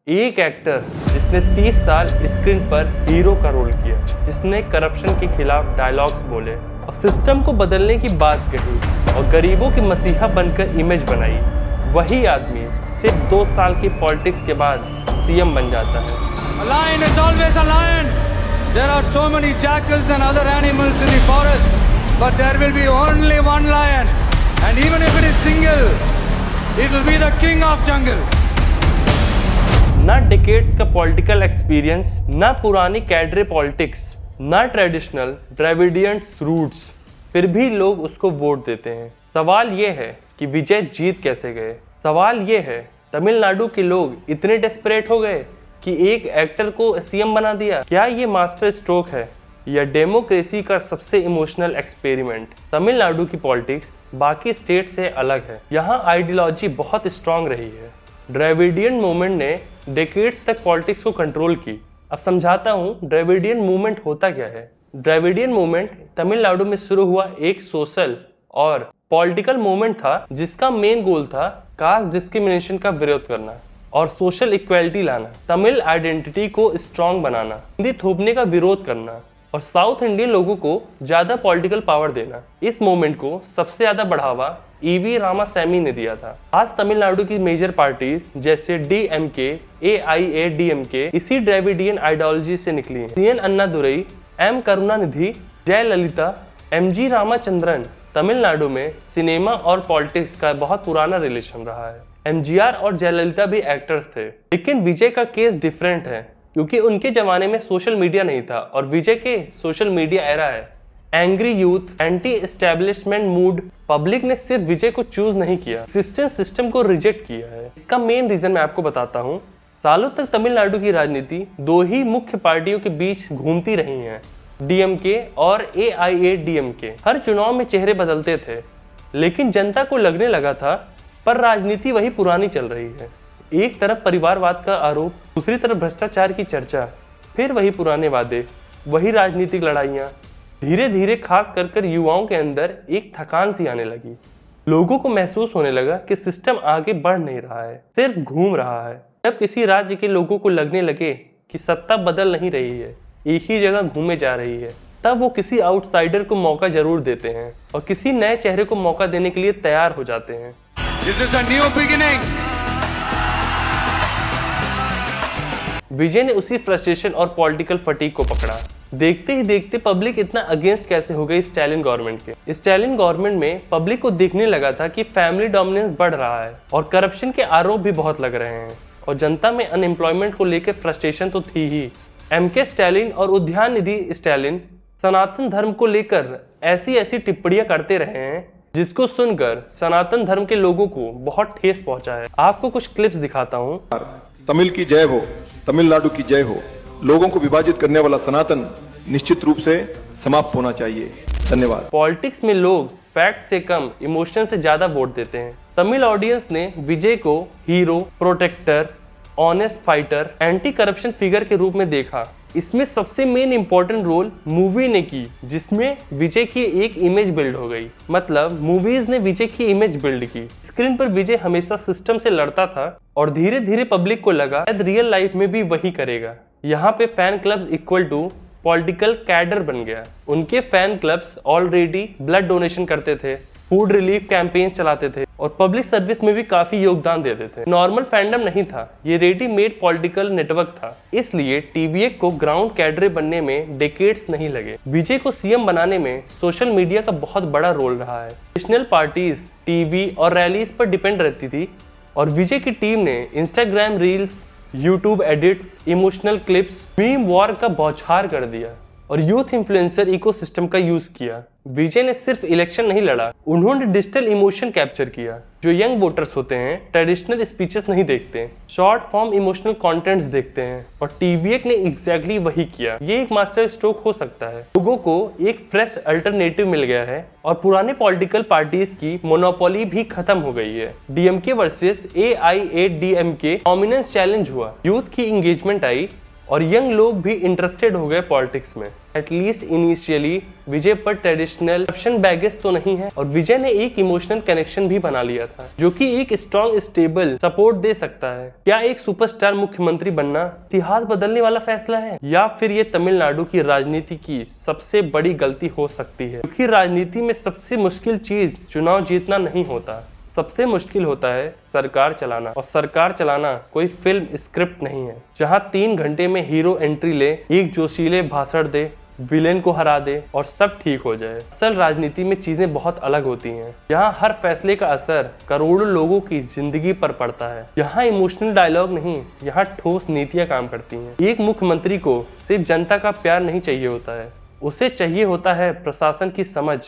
एक एक्टर जिसने 30 साल स्क्रीन पर हीरो का रोल किया, जिसने करप्शन के खिलाफ डायलॉग्स बोले और सिस्टम को बदलने की बात कही और गरीबों की मसीहा बनकर इमेज बनाई, वही आदमी सिर्फ 2 साल की पॉलिटिक्स के बाद सीएम बन जाता है। A lion is always a lion. There are so many jackals and other animals in the forest, but there will be only one lion, and even if it is single, it will be the king of jungle. ना decades का political experience, ना पुरानी cadre politics, ना traditional Dravidian roots, फिर भी लोग उसको vote देते हैं। सवाल ये है कि विजय जीत कैसे गए। सवाल ये है तमिलनाडु के लोग इतने डेस्परेट हो गए कि एक एक्टर को सीएम बना दिया। क्या ये मास्टर स्ट्रोक है या डेमोक्रेसी का सबसे इमोशनल एक्सपेरिमेंट? तमिलनाडु की पॉलिटिक्स बाकी स्टेट से अलग है। यहाँ आइडियोलॉजी बहुत स्ट्रांग रही है। द्रविडियन मूवमेंट ने डेकेड्स तक पॉलिटिक्स को कंट्रोल की। अब समझाता हूँ द्रविडियन मूवमेंट होता क्या है। द्रविडियन मूवमेंट तमिलनाडु में शुरू हुआ एक सोशल और पॉलिटिकल मूवमेंट था जिसका मेन गोल था कास्ट डिस्क्रिमिनेशन का विरोध करना और सोशल इक्वालिटी लाना, तमिल आइडेंटिटी को स्ट्रांग बनाना, हिंदी थोपने का विरोध करना और साउथ इंडियन लोगों को ज्यादा पॉलिटिकल पावर देना। इस मूवमेंट को सबसे ज्यादा बढ़ावा ईवी रामास्वामी ने दिया था। आज तमिलनाडु की मेजर पार्टीज जैसे डीएमके, एआईएडीएमके इसी द्रविडियन आइडियोलॉजी से निकली हैं। CN Annadurai, M Karunanidhi, Jayalalithaa, MG Ramachandran. Tamil Nadu में सिनेमा और पॉलिटिक्स का बहुत पुराना रिलेशन रहा है। एमजीआर और जयललिता भी एक्टर्स थे, लेकिन विजय का केस डिफरेंट है क्योंकि उनके जमाने में सोशल मीडिया नहीं था और विजय के सोशल मीडिया एरा है। Angry youth, anti establishment mood. Public ने सिर्फ विजय को चूज नहीं किया, सिस्टम को रिजेक्ट किया है। इसका मेन रीजन मैं आपको बताता हूँ। सालों तक तमिलनाडु की राजनीति 2 ही मुख्य पार्टियों के बीच घूमती रही है, डीएमके और एआईएडीएमके। हर चुनाव में चेहरे बदलते थे, लेकिन जनता को लगने लगा था पर राजनीति वही पुरानी चल रही है। एक तरफ परिवारवाद का आरोप, दूसरी तरफ भ्रष्टाचार की चर्चा, फिर वही पुराने वादे, वही राजनीतिक लड़ाइयाँ। धीरे धीरे खास कर युवाओं के अंदर एक थकान सी आने लगी। लोगों को महसूस होने लगा कि सिस्टम आगे बढ़ नहीं रहा है, सिर्फ घूम रहा है। जब किसी राज्य के लोगों को लगने लगे कि सत्ता बदल नहीं रही है, एक ही जगह घूमे जा रही है, तब वो किसी आउटसाइडर को मौका जरूर देते हैं और किसी नए चेहरे को मौका देने के लिए तैयार हो जाते हैं। This is a new beginning. विजय ने उसी फ्रस्ट्रेशन और पॉलिटिकल फटीग को पकड़ा। देखते ही देखते पब्लिक इतना अगेंस्ट कैसे हो गई स्टालिन गवर्नमेंट के। स्टालिन गवर्नमेंट में पब्लिक को दिखने लगा था कि फैमिली डोमिनेंस बढ़ रहा है और करप्शन के आरोप भी बहुत लग रहे हैं और जनता में अनएम्प्लॉयमेंट को लेकर फ्रस्ट्रेशन तो थी ही। एमके स्टालिन और उद्याननिधि स्टालिन सनातन धर्म को लेकर ऐसी टिप्पणियां करते रहे हैं जिसको सुनकर सनातन धर्म के लोगों को बहुत ठेस पहुंचा है। आपको कुछ क्लिप्स दिखाता हूं। तमिल की जय हो, तमिलनाडु की जय हो। लोगों को विभाजित करने वाला सनातन निश्चित रूप से समाप्त होना चाहिए। धन्यवाद। पॉलिटिक्स में लोग फैक्ट से कम इमोशन से ज्यादा वोट देते हैं। तमिल ऑडियंस ने विजय को hero, protector, honest fighter, anti corruption figure के रूप में देखा। इसमें सबसे मेन इंपॉर्टेंट रोल मूवी ने की, जिसमें विजय की एक इमेज बिल्ड हो गई। मतलब मूवीज ने विजय की इमेज बिल्ड की। स्क्रीन पर विजय हमेशा सिस्टम से लड़ता था और धीरे धीरे पब्लिक को लगा शायद रियल लाइफ में भी वही करेगा। यहाँ पे fan clubs equal to political cadre बन गया। उनके fan clubs already blood donation करते थे, फूड रिलीफ कैंपेन चलाते थे और पब्लिक सर्विस में भी काफी योगदान देते थे। नॉर्मल फैंडम नहीं था, ये रेडीमेड पॉलिटिकल नेटवर्क था। इसलिए टीवीए को ग्राउंड कैडरे बनने में डेकेड्स नहीं लगे। विजय को सीएम बनाने में सोशल मीडिया का बहुत बड़ा रोल रहा है। नेशनल पार्टीज टीवी और रैलीज पर डिपेंड रहती थी और विजय की टीम ने Instagram reels, YouTube edits, emotional clips, meme war का बौछार कर दिया और यूथ इन्फ्लुएंसर इकोसिस्टम का यूज किया। विजय ने सिर्फ इलेक्शन नहीं लड़ा, उन्होंने डिजिटल इमोशन कैप्चर किया। जो यंग वोटर्स होते हैं ट्रेडिशनल स्पीचेस नहीं देखते, शॉर्ट फॉर्म इमोशनल कंटेंट्स देखते हैं और टीवीए ने एग्जैक्टली वही किया। ये एक मास्टर स्ट्रोक हो सकता है। लोगों को एक फ्रेश अल्टरनेटिव मिल गया है और पुराने पॉलिटिकल पार्टीज की मोनोपोली भी खत्म हो गई है। DMK versus AIADMK dominance challenge हुआ, यूथ की एंगेजमेंट आई और यंग लोग भी इंटरेस्टेड हो गए पॉलिटिक्स में। एटलीस्ट इनिशियली विजय पर ट्रेडिशनल ऑप्शन बैगेज तो नहीं है और विजय ने एक इमोशनल कनेक्शन भी बना लिया था जो कि एक स्ट्रॉन्ग स्टेबल सपोर्ट दे सकता है। क्या एक सुपरस्टार मुख्यमंत्री बनना इतिहास बदलने वाला फैसला है या फिर ये तमिलनाडु की राजनीति की सबसे बड़ी गलती हो सकती है? क्योंकि राजनीति में सबसे मुश्किल चीज चुनाव जीतना नहीं होता, सबसे मुश्किल होता है सरकार चलाना। और सरकार चलाना कोई फिल्म स्क्रिप्ट नहीं है जहां 3 घंटे में हीरो एंट्री ले, एक जोशीले भाषण दे, विलेन को हरा दे और सब ठीक हो जाए। असल राजनीति में चीजें बहुत अलग होती हैं। यहाँ हर फैसले का असर करोड़ों लोगों की जिंदगी पर पड़ता है। यहाँ इमोशनल डायलॉग नहीं, यहाँ ठोस नीतियाँ काम करती हैं। एक मुख्यमंत्री को सिर्फ जनता का प्यार नहीं चाहिए होता है, उसे चाहिए होता है प्रशासन की समझ,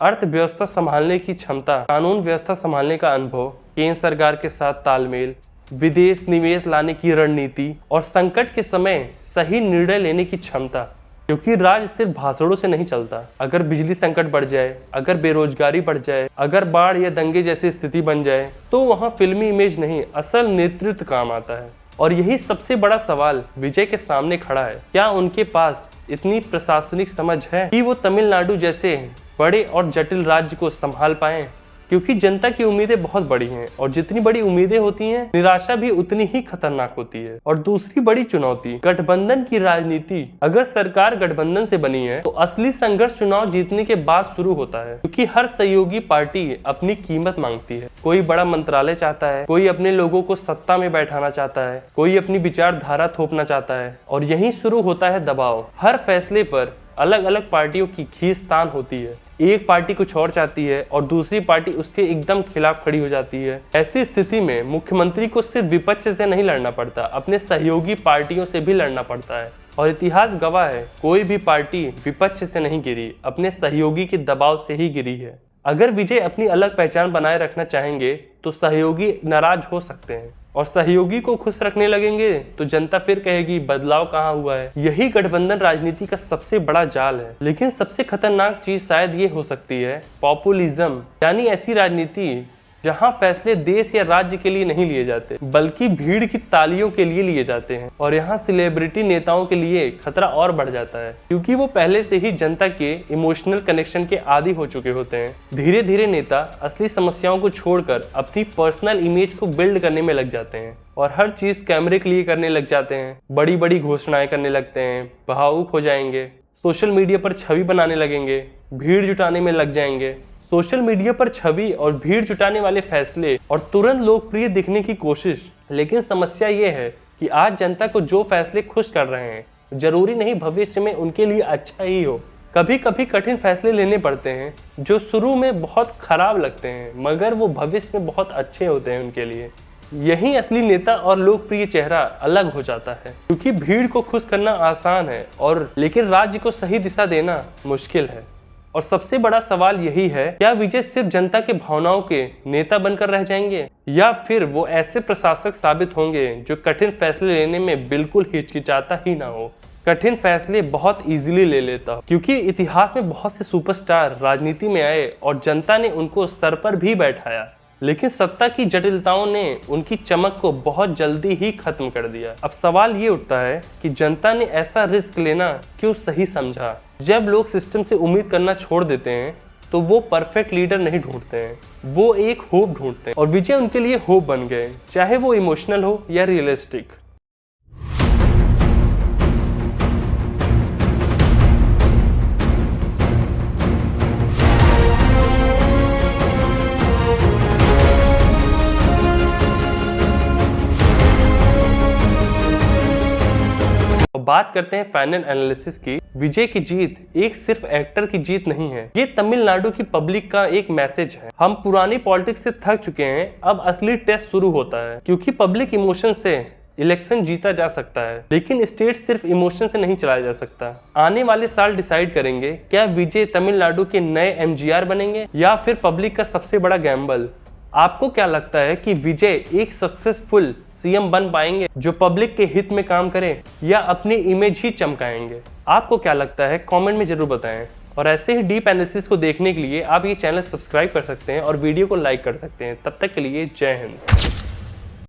अर्थव्यवस्था संभालने की क्षमता, कानून व्यवस्था संभालने का अनुभव, केंद्र सरकार के साथ तालमेल, विदेश निवेश लाने की रणनीति और संकट के समय सही निर्णय लेने की क्षमता। क्योंकि राज्य सिर्फ भाषणों से नहीं चलता। अगर बिजली संकट बढ़ जाए, अगर बेरोजगारी बढ़ जाए, अगर बाढ़ या दंगे जैसी स्थिति बन जाए तो वहाँ फिल्मी इमेज नहीं, असल नेतृत्व काम आता है। और यही सबसे बड़ा सवाल विजय के सामने खड़ा है। क्या उनके पास इतनी प्रशासनिक समझ है कि वो तमिलनाडु जैसे बड़े और जटिल राज्य को संभाल पाएं? क्योंकि जनता की उम्मीदें बहुत बड़ी हैं और जितनी बड़ी उम्मीदें होती हैं निराशा भी उतनी ही खतरनाक होती है। और दूसरी बड़ी चुनौती गठबंधन की राजनीति। अगर सरकार गठबंधन से बनी है तो असली संघर्ष चुनाव जीतने के बाद शुरू होता है, क्योंकि हर सहयोगी पार्टी अपनी कीमत मांगती है। कोई बड़ा मंत्रालय चाहता है, कोई अपने लोगों को सत्ता में बैठाना चाहता है, कोई अपनी विचारधारा थोपना चाहता है और यहीं शुरू होता है दबाव। हर फैसले पर अलग अलग पार्टियों की खींचतान होती है। एक पार्टी कुछ और चाहती है और दूसरी पार्टी उसके एकदम खिलाफ खड़ी हो जाती है। ऐसी स्थिति में मुख्यमंत्री को सिर्फ विपक्ष से नहीं लड़ना पड़ता, अपने सहयोगी पार्टियों से भी लड़ना पड़ता है। और इतिहास गवाह है, कोई भी पार्टी विपक्ष से नहीं गिरी, अपने सहयोगी के दबाव से ही गिरी है। अगर विजय अपनी अलग पहचान बनाए रखना चाहेंगे तो सहयोगी नाराज हो सकते हैं और सहयोगी को खुश रखने लगेंगे तो जनता फिर कहेगी बदलाव कहाँ हुआ है। यही गठबंधन राजनीति का सबसे बड़ा जाल है। लेकिन सबसे खतरनाक चीज शायद ये हो सकती है पॉपुलिज्म, यानी ऐसी राजनीति जहां फैसले देश या राज्य के लिए नहीं लिए जाते बल्कि भीड़ की तालियों के लिए लिए जाते हैं। और यहाँ सेलिब्रिटी नेताओं के लिए खतरा और बढ़ जाता है, क्योंकि वो पहले से ही जनता के इमोशनल कनेक्शन के आदी हो चुके होते हैं। धीरे धीरे नेता असली समस्याओं को छोड़कर अपनी पर्सनल इमेज को बिल्ड करने में लग जाते हैं और हर चीज कैमरे के लिए करने लग जाते हैं। बड़ी बड़ी घोषणाएं करने लगते हैं, भावुक हो जाएंगे, सोशल मीडिया पर छवि बनाने लगेंगे, भीड़ जुटाने में लग जाएंगे। सोशल मीडिया पर छवि और भीड़ जुटाने वाले फैसले और तुरंत लोकप्रिय दिखने की कोशिश। लेकिन समस्या ये है कि आज जनता को जो फैसले खुश कर रहे हैं जरूरी नहीं भविष्य में उनके लिए अच्छा ही हो। कभी कभी कठिन फैसले लेने पड़ते हैं जो शुरू में बहुत खराब लगते हैं मगर वो भविष्य में बहुत अच्छे होते हैं उनके लिए। यही असली नेता और लोकप्रिय चेहरा अलग हो जाता है, क्योंकि भीड़ को खुश करना आसान है और लेकिन राज्य को सही दिशा देना मुश्किल है। और सबसे बड़ा सवाल यही है, क्या विजय सिर्फ जनता के भावनाओं के नेता बनकर रह जाएंगे या फिर वो ऐसे प्रशासक साबित होंगे जो कठिन फैसले लेने में बिल्कुल हिचकिचाता ही ना हो, कठिन फैसले बहुत इजीली ले लेता हो। क्योंकि इतिहास में बहुत से सुपरस्टार राजनीति में आए और जनता ने उनको सर पर भी बैठाया, लेकिन सत्ता की जटिलताओं ने उनकी चमक को बहुत जल्दी ही खत्म कर दिया। अब सवाल ये उठता है कि जनता ने ऐसा रिस्क लेना क्यों सही समझा? जब लोग सिस्टम से उम्मीद करना छोड़ देते हैं तो वो परफेक्ट लीडर नहीं ढूंढते हैं, वो एक होप ढूंढते हैं और विजय उनके लिए होप बन गए, चाहे वो इमोशनल हो या रियलिस्टिक। बात करते हैं फाइनल एनालिसिस की। विजय की जीत एक सिर्फ एक्टर की जीत नहीं है, ये तमिलनाडु की पब्लिक का एक मैसेज है। हम पुरानी पॉलिटिक्स से थक चुके हैं, अब असली टेस्ट शुरू होता है। क्योंकि पब्लिक इमोशन से इलेक्शन जीता जा सकता है, लेकिन स्टेट सिर्फ इमोशन से नहीं चलाया जा सकता। आने वाले साल डिसाइड करेंगे क्या विजय तमिलनाडु के नए एमजीआर बनेंगे या फिर पब्लिक का सबसे बड़ा गैम्बल। आपको क्या लगता है कि विजय एक सक्सेसफुल सीएम बन पाएंगे जो पब्लिक के हित में काम करे या अपनी इमेज ही चमकाएंगे? आपको क्या लगता है कमेंट में जरूर बताएं। और ऐसे ही डीप एनालिसिस को देखने के लिए आप ये चैनल सब्सक्राइब कर सकते हैं और वीडियो को लाइक कर सकते हैं। तब तक के लिए जय हिंद।